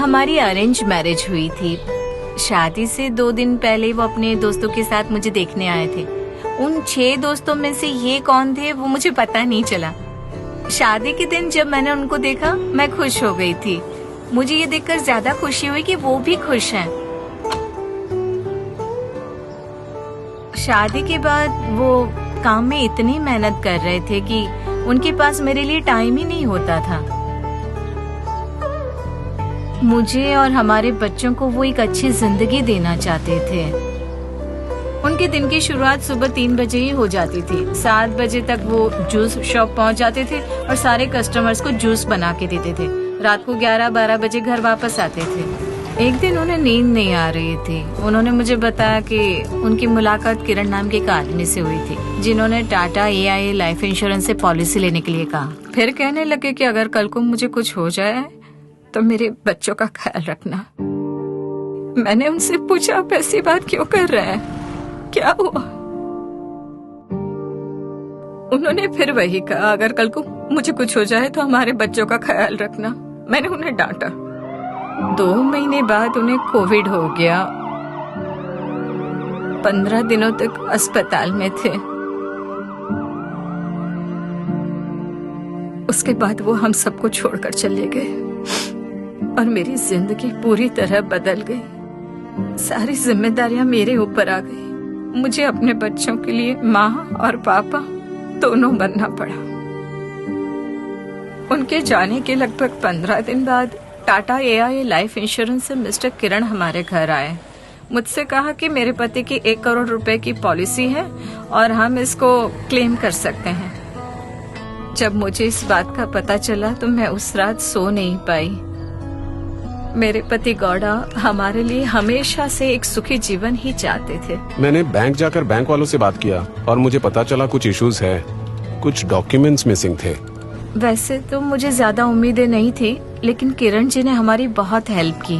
हमारी arrange marriage हुई थी। शादी से 2 दिन पहले वो अपने दोस्तों के साथ मुझे देखने आए थे। उन 6 दोस्तों में से ये कौन थे वो मुझे पता नहीं चला। शादी के दिन जब मैंने उनको देखा मैं खुश हो गई थी। मुझे ये देखकर ज्यादा खुशी हुई कि वो भी खुश हैं। शादी के बाद वो काम में इतनी मेहनत कर रहे थे कि उनके पास मेरे लिए टाइम ही नहीं होता था। मुझे और हमारे बच्चों को वो एक अच्छी जिंदगी देना चाहते थे। उनके दिन की शुरुआत सुबह 3 बजे ही हो जाती थी। 7 बजे तक वो जूस शॉप पहुंच जाते थे और सारे कस्टमर्स को जूस बना के देते थे। रात को 11-12 बजे घर वापस आते थे। एक दिन उन्हें नींद नहीं आ रही थी। उन्होंने मुझे बताया कि उनकी मुलाकात किरण नाम के एक आदमी से हुई थी, जिन्होंने टाटा AIA लाइफ इंश्योरेंस से पॉलिसी लेने के लिए कहा। फिर कहने लगे कि अगर कल को मुझे कुछ हो जाए तो मेरे बच्चों का ख्याल रखना। मैंने उनसे पूछा, आप ऐसी बात क्यों कर रहे हैं, क्या हुआ? उन्होंने फिर वही कहा, अगर कल को मुझे कुछ हो जाए तो हमारे बच्चों का ख्याल रखना। मैंने उन्हें डांटा। 2 महीने बाद उन्हें कोविड हो गया। 15 दिनों तक अस्पताल में थे। उसके बाद वो हम सबको छोड़कर चले गए और मेरी जिंदगी पूरी तरह बदल गई। सारी जिम्मेदारियां मेरे ऊपर आ गई। मुझे अपने बच्चों के लिए माँ और पापा दोनों बनना पड़ा। उनके जाने के लगभग 15 दिन बाद टाटा AIA लाइफ इंश्योरेंस से मिस्टर किरण हमारे घर आए। मुझसे कहा कि मेरे पति की 1 करोड़ रुपए की पॉलिसी है और हम इसको क्लेम कर सकते हैं। जब मुझे इस बात का पता चला तो मैं उस रात सो नहीं पाई। मेरे पति गौड़ा हमारे लिए हमेशा से एक सुखी जीवन ही चाहते थे। मैंने बैंक जाकर बैंक वालों से बात किया और मुझे पता चला कुछ इश्यूज है, कुछ डॉक्यूमेंट्स मिसिंग थे। वैसे तो मुझे ज्यादा उम्मीदें नहीं थी, लेकिन किरण जी ने हमारी बहुत हेल्प की।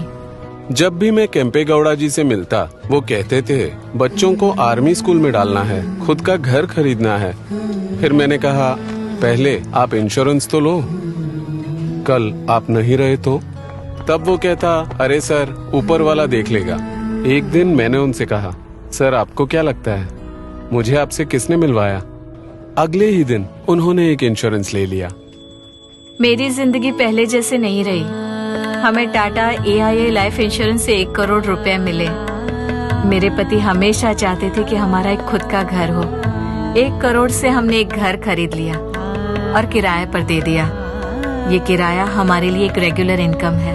जब भी मैं केम्पे गौड़ा जी से मिलता वो कहते थे बच्चों को आर्मी स्कूल में डालना है, खुद का घर खरीदना है। फिर मैंने कहा पहले आप इंश्योरेंस तो लो, कल आप नहीं रहे तो? तब वो कहता अरे सर ऊपर वाला देख लेगा। एक दिन मैंने उनसे कहा सर आपको क्या लगता है मुझे आपसे किसने मिलवाया? अगले ही दिन उन्होंने एक इंश्योरेंस ले लिया। मेरी जिंदगी पहले जैसे नहीं रही। हमें टाटा AIA लाइफ इंश्योरेंस से 1 करोड़ रुपए मिले। मेरे पति हमेशा चाहते थे कि हमारा एक खुद का घर हो। 1 करोड़ से हमने एक घर खरीद लिया और किराए पर दे दिया। ये किराया हमारे लिए एक रेगुलर इनकम है।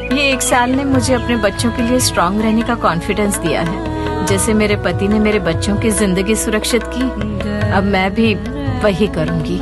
ये 1 साल ने मुझे अपने बच्चों के लिए स्ट्रांग रहने का कॉन्फिडेंस दिया है। जैसे मेरे पति ने मेरे बच्चों की जिंदगी सुरक्षित की, अब मैं भी वही करूंगी।